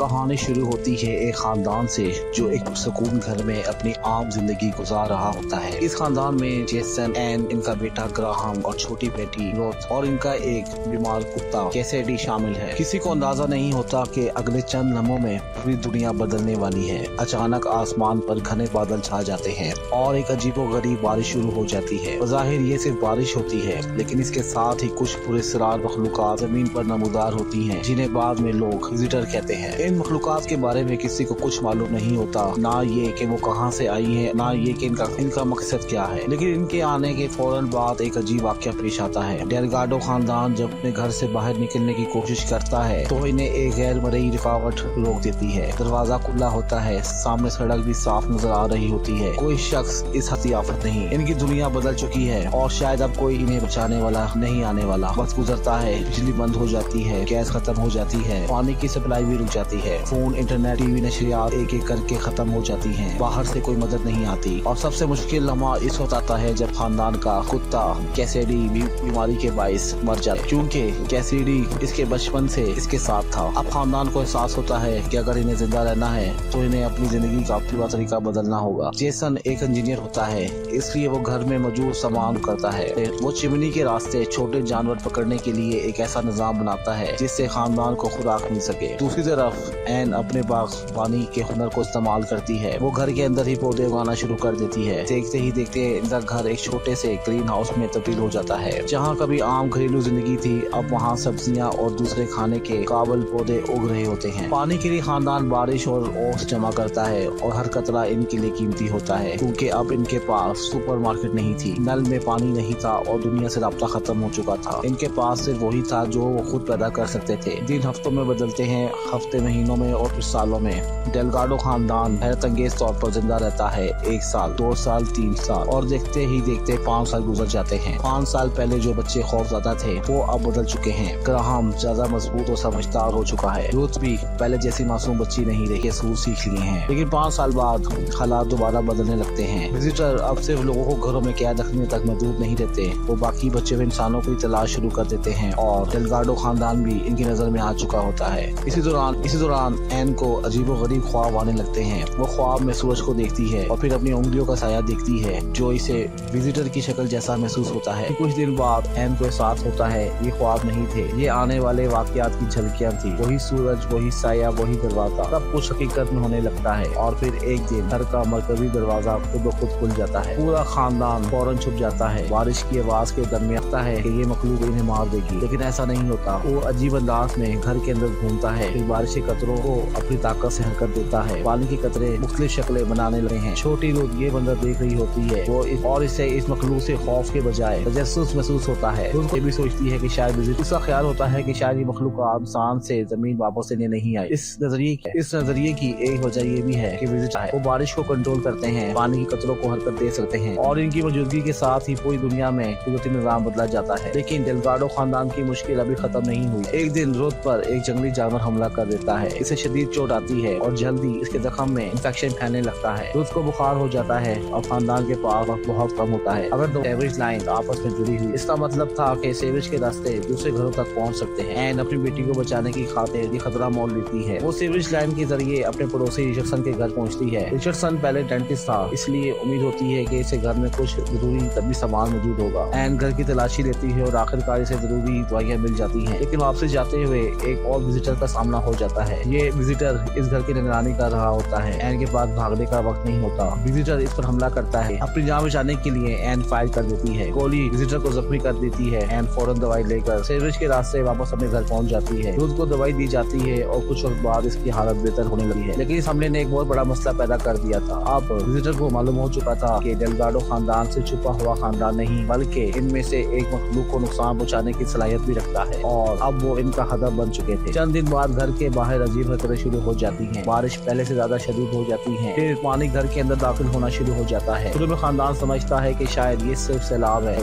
कहानी शुरू होती है एक खानदान से जो एक सुकून घर में अपनी आम जिंदगी गुजार रहा होता है। इस खानदान में जेसन, एन, इनका बेटा ग्राहम और छोटी बेटी रोथ और इनका एक बीमार कुत्ता कैसेडी शामिल है। किसी को अंदाजा नहीं होता कि अगले चंद लम्हों में पूरी दुनिया बदलने वाली है। अचानक आसमान पर घने बादल छा जाते हैं और एक अजीबोगरीब बारिश शुरू हो जाती है। ज़ाहिर ये सिर्फ बारिश होती है, लेकिन इसके साथ ही कुछ पुरस्कार मखलूकात जमीन पर नमूदार होती हैं, जिन्हें बाद में लोग विजिटर कहते हैं। इन मखलूकात के बारे में किसी को कुछ मालूम नहीं होता, ना ये कि वो कहां से आई हैं, ना ये कि इनका मकसद क्या है। लेकिन इनके आने के फौरन बाद एक अजीब वाकया पेश आता है। डेलगाडो खानदान जब अपने घर से बाहर निकलने की कोशिश करता है तो इन्हें एक गैर मरई रुकावट रोक देती है। दरवाजा खुला होता है, सामने सड़क भी साफ नजर आ रही होती है। कोई शख्स इस हथियाफत नहीं। इनकी दुनिया बदल चुकी है और शायद अब कोई इन्हें बचाने वाला नहीं आने वाला। वक्त गुजरता है, बिजली बंद हो जाती है, गैस खत्म हो जाती है, पानी की सप्लाई भी रुक जाती है, फोन, इंटरनेट, टीवी, नशरियात एक एक करके खत्म हो जाती हैं। बाहर से कोई मदद नहीं आती और सबसे मुश्किल लम्हा इस वक्त आता है जब खानदान का कुत्ता कैसेडी बीमारी के बाइस मर जाए, क्योंकि कैसेडी इसके बचपन से इसके साथ था। अब खानदान को एहसास होता है कि अगर इन्हें जिंदा रहना है तो इन्हें अपनी जिंदगी का पूरा तरीका बदलना होगा। जेसन एक इंजीनियर होता है, इसलिए वो घर में मौजूद सामान करता है। वो चिमनी के रास्ते छोटे जानवर पकड़ने के लिए एक ऐसा निजाम बनाता है जिससे खानदान को खुराक मिल सके। दूसरी तरफ एन अपने बागबानी के हुनर को इस्तेमाल करती है। वो घर के अंदर ही पौधे उगाना शुरू कर देती है। देखते ही देखते इनका घर एक छोटे से ग्रीन हाउस में तब्दील हो जाता है। जहाँ कभी आम घरेलू जिंदगी थी, अब वहाँ सब्जियाँ और दूसरे खाने के काबिल पौधे उग रहे होते हैं। पानी के लिए खानदान बारिश और ओस जमा करता है और हर कतरा इनके लिए कीमती होता है, क्योंकि अब इनके पास सुपरमार्केट नहीं थी, नल में पानी नहीं था और दुनिया से राब्ता खत्म हो चुका था। इनके पास सिर्फ वही था जो वो खुद पैदा कर सकते थे। दिन हफ्तों में बदलते हैं, हफ्ते महीनों में और फिर सालों में। डेलगाडो खानदान हैरत अंगेज तौर पर जिंदा रहता है। 1 साल, 2 साल, 3 साल और देखते ही देखते 5 साल गुजर जाते हैं। 5 साल पहले जो बच्चे खौफजदा थे वो अब बदल चुके हैं। ग्राहम ज्यादा मजबूत और समझदार हो चुका है। रूथ भी पहले जैसी मासूम बच्ची नहीं रही, असूल सीख लिए हैं। लेकिन 5 साल बाद हालात दोबारा बदलने लगते हैं। विजिटर अब सिर्फ लोगों को घरों में कैद रखने तक महदूद नहीं रहते, वो बाकी बचे हुए इंसानों की तलाश शुरू कर देते हैं और डेलगाडो खानदान भी इनकी नजर में आ चुका होता है। इसी दौरान एन को अजीबोगरीब ख्वाब आने लगते हैं। वो ख्वाब में सूरज को देखती है और फिर अपनी उंगलियों का साया देखती है जो इसे विजिटर की शक्ल जैसा महसूस होता है। कुछ दिन बाद एन को एहसास होता है ये ख्वाब नहीं थे, ये आने वाले वाकयात की झलकियां थी। वही सूरज, वही साया, वही दरवाजा, सब कुछ हकीकत में होने लगता है। और फिर एक दिन घर का मरकजी दरवाजा खुद ब खुद खुल जाता है। पूरा खानदान फौरन छुप जाता है। बारिश की आवाज के दरमियान लगता है कि ये मखलूक इन्हें मार देगी, लेकिन ऐसा नहीं होता। वो अजीब अंदाज में घर के अंदर घूमता है, फिर बारिश के कतरों को अपनी ताकत से हरकत देता है। पानी के कतरे मुख्तलिफ शक्लें बनाने लगे हैं। छोटी रूथ ये बंदर देख रही होती है और इसे इस मखलूक से खौफ के बजाय तजस्सुस महसूस होता है। रूथ ये भी सोचती है कि शायद उसका ख्याल होता है कि शायद ये मखलूक इंसान से जमीन वापस लेने नहीं आई। इस नजरिए की एक वजह ये भी है कि विजिटर वो बारिश को कंट्रोल करते हैं, पानी के कतरों को हरकत दे सकते हैं और इनकी मौजूदगी के साथ ही पूरी दुनिया में कुदरती निजाम बदला जाता है। लेकिन डेलगाडो खानदान की मुश्किल अभी खत्म नहीं हुई। एक दिन रूथ पर एक जंगली जानवर हमला कर देता है। इसे शदीद चोट आती है और जल्दी इसके जख्म में इंफेक्शन फैलने लगता है। रूथ को बुखार हो जाता है और खानदान के पास वक्त बहुत कम होता है। अगर दो सेवेज लाइन आपस में जुड़ी हुई, इसका मतलब था कि सेवेज के रास्ते दूसरे घरों तक पहुंच सकते हैं। एन अपनी बेटी को बचाने की खातिर ये खतरा मोल लेती है। वो सेवेज लाइन के जरिए अपने पड़ोसी रिचर्डसन के घर पहुंचती है। रिचर्डसन पहले डेंटिस्ट था, इसलिए उम्मीद होती है कि इसे घर में कुछ जरूरी तबी सामान मौजूद होगा। एन घर की तलाशी लेती है और आखिरकार इसे जरूरी दवाइयाँ मिल जाती हैं। लेकिन वापस जाते हुए एक और विजिटर का सामना हो जाता है। ये विजिटर इस घर की निगरानी कर रहा होता है। एन के पास भागने का वक्त नहीं होता। विजिटर इस पर हमला करता है। अपनी जान बचाने के लिए एन फायर कर देती है। गोली विजिटर को जख्मी कर देती है। एन फौरन दवाई लेकर सेवेज के रास्ते वापस अपने घर पहुंच जाती है। रूथ को दवाई दी जाती है और कुछ वक्त बाद इसकी हालत बेहतर होने लगी है। लेकिन इस हमले ने एक बहुत बड़ा मसला पैदा कर दिया था। अब विजिटर को मालूम हो चुका था कि डेलगाडो खानदान से छुपा हुआ खानदान नहीं, बल्कि इनमें से एक मखलूक को नुकसान पहुंचाने की सलाहियत भी रखता है और अब वो इनका हदफ बन चुके थे। चंद दिन बाद घर के बाहर अजीब हरकतें शुरू हो जाती हैं। बारिश पहले से ज्यादा शदीद हो जाती है। फिर पानी घर के अंदर दाखिल होना शुरू हो जाता है। शुरू में खानदान समझता है कि शायद ये सिर्फ सैलाब है,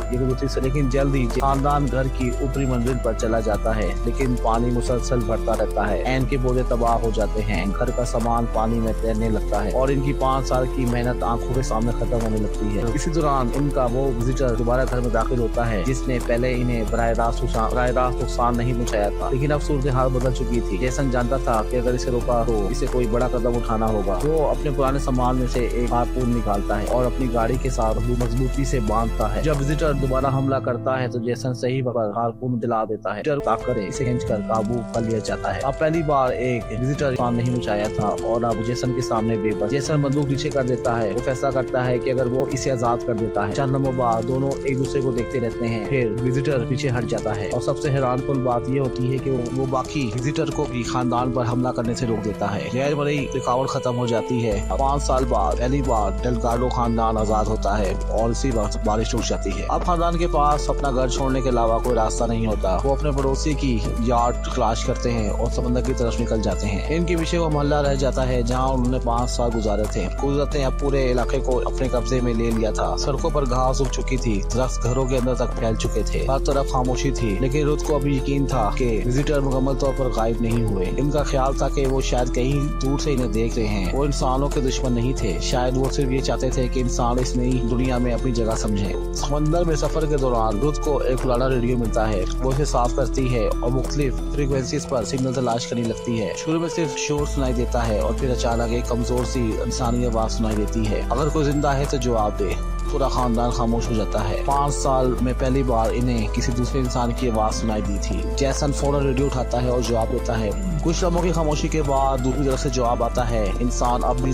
लेकिन जल्दी खानदान घर की ऊपरी मंजिल पर चला जाता है। लेकिन पानी मुसलसल बढ़ता रहता है। एन के पौधे तबाह हो जाते हैं। घर का सामान पानी में तैरने लगता है और इनकी 5 साल की मेहनत आंखों के सामने खत्म होने लगती है। इसी दौरान इनका वो विजिटर दोबारा घर में दाखिल होता है जिसने पहले इन्हें बराह रास्त नुकसान नहीं पहुंचाया था। लेकिन अब सूरत हाल बदल चुकी थी। जेसन जानता था कि अगर इसे रोका तो इसे कोई बड़ा कदम उठाना होगा। वो अपने पुराने सामान में से एक हारपून निकालता है और अपनी गाड़ी के साथ मजबूती से बांधता है। जब विजिटर दोबारा हमला करता है तो जेसन सही वक्त हारपून दिला देता है। विजिटर इसे खींचकर काबू कर लिया जाता है। अब पहली बार एक विजिटर नहीं मचाया था और अब जेसन के सामने बेबस। जेसन बंदूक नीचे कर देता है। वो फैसला करता है कि अगर वो इसे आजाद कर देता है। चंद लम्हों बाद दोनों एक दूसरे को देखते रहते हैं। फिर विजिटर पीछे हट जाता है और सबसे हैरानकुन बात ये होती है कि वो बाकी विजिटर को भी खानदान पर हमला करने से रोक देता है। गैर मरई रुकावट खत्म हो जाती है। 5 साल बाद पहली बार डेल्गाडो खानदान आजाद होता है और इसी वक्त बारिश रुक जाती है। अब खानदान के पास अपना घर छोड़ने के अलावा कोई रास्ता नहीं होता। वो अपने पड़ोसी की यार्ड तलाश करते हैं और समंदर की तरफ निकल जाते हैं। इनके पीछे वो मोहल्ला रह जाता है जहाँ उन्होंने 5 साल गुजारे थे। कुदरत ने अब पूरे इलाके को अपने कब्जे में ले लिया था। सड़कों पर घास उग चुकी थी, दरख्त घरों के अंदर तक फैल चुके थे, हर तरफ खामोशी थी। लेकिन रुत को अभी यकीन था कि विजिटर मुकम्मल तौर पर गायब नहीं हुए। इनका ख्याल था कि वो शायद कहीं दूर से इन्हें देख रहे हैं। वो इंसानों के दुश्मन नहीं थे, शायद वो सिर्फ ये चाहते थे कि इंसान इस नई दुनिया में अपनी जगह समझे। समंदर में सफर के दौरान रुत को एक पुराना रेडियो मिलता है। वो इसे साफ करती है और मुख्तलिफ फ्रीक्वेंसीज पर सिग्नल तलाश करने लगती है। शुरू में सिर्फ शोर सुनाई देता है और फिर अचानक एक कमजोर सी इंसानी आवाज सुनाई देती है। अगर कोई जिंदा है तो जवाब दे। पूरा खानदान खामोश हो जाता है। 5 साल में पहली बार इन्हें किसी दूसरे इंसान की आवाज सुनाई दी थी। जैसन फौरन रेडियो उठाता है और जवाब देता है। कुछ लम्हों की खामोशी के बाद दूसरी तरफ से जवाब आता है। इंसान अब भी